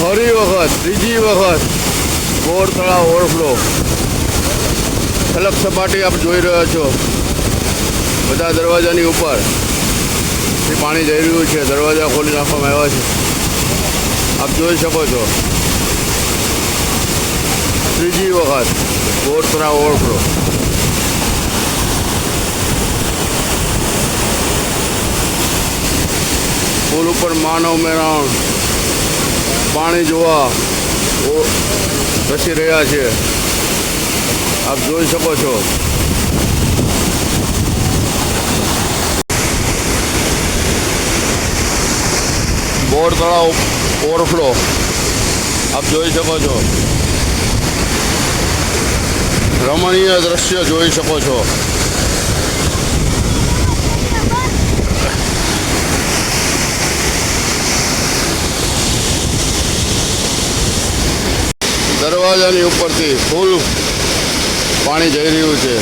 ફરી વખત ત્રીજી વખત બોર તળાવ ઓવરફ્લો. છલક સપાટી આપ જોઈ રહ્યા છો. બધા દરવાજાની ઉપર પાણી જઈ રહ્યું છે. દરવાજા ખોલી નાખવામાં આવ્યા છે. આપ જોઈ શકો છો ત્રીજી વખત બોર તળાવ ઓવરફ્લો. પુલ ઉપર માનવ મહેરામણ પાણી જોવા ધસી રહ્યા છે. આપ જોઈ શકો છો. બોર તળાવ ઓવરફ્લો આપ જોઈ શકો છો. રમણીય દ્રશ્ય જોઈ શકો છો. દરવાજાની ઉપરથી ફૂલ પાણી જઈ રહ્યું છે.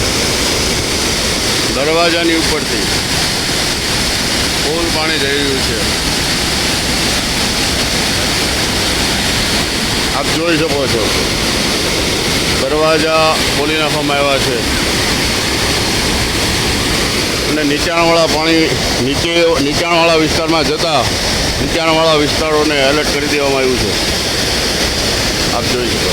દરવાજાની ઉપરથી ફૂલ પાણી જઈ રહ્યું છે. આપ જોઈ શકો છો. દરવાજા ખોલી નાખવામાં આવ્યા છે અને નીચાણવાળા પાણી નીચાણવાળા વિસ્તારમાં જતા નીચાણવાળા વિસ્તારોને એલર્ટ કરી દેવામાં આવ્યું છે. આપ જોઈ શકો.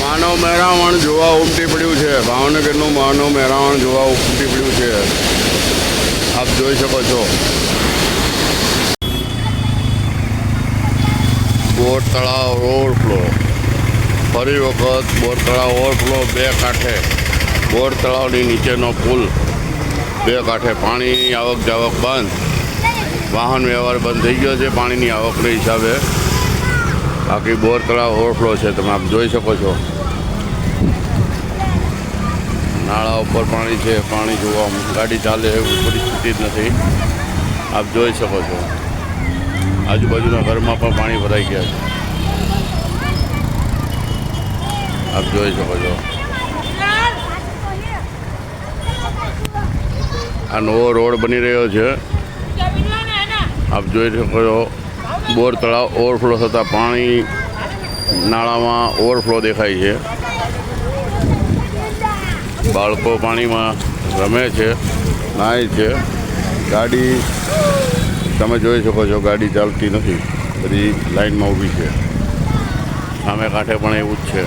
માનવ મહેરામણ જોવા ઉમટી પડ્યું છે. ભાવનગરનું માનવ મહેરામણ જોવા ઉમટી પડ્યું છે. આપ જોઈ શકો છો. બોર તળાવ ઓવરફ્લો. ફરી વખત બોર તળાવ ઓવરફ્લો. બે કાંઠે બોર તળાવની નીચેનો પુલ. બે કાંઠે પાણીની આવક જાવક બંધ. વાહન વ્યવહાર બંધ થઈ ગયો છે પાણીની આવકના હિસાબે. બાકી બોર તળાવ ઓવરફ્લો છે. તમે આપ જોઈ શકો છો. નાળા ઉપર પાણી છે. પાણી જોવા ગાડી ચાલે એવી પરિસ્થિતિ જ નથી. આપ જોઈ શકો છો. આજુબાજુના ઘરમાં પણ પાણી ભરાઈ ગયા છે. આપ જોઈ શકો છો. આ નવો રોડ બની રહ્યો છે. આપ જોઈ શકો છો. બોર તળાવ ઓવરફ્લો થતાં પાણી નાળામાં ઓવરફ્લો દેખાય છે. બાળકો પાણીમાં રમે છે, નાય છે. ગાડી તમે જોઈ શકો છો. ગાડી ચાલતી નથી. બધી લાઈનમાં ઊભી છે. સામે કાંઠે પણ એવું જ છે.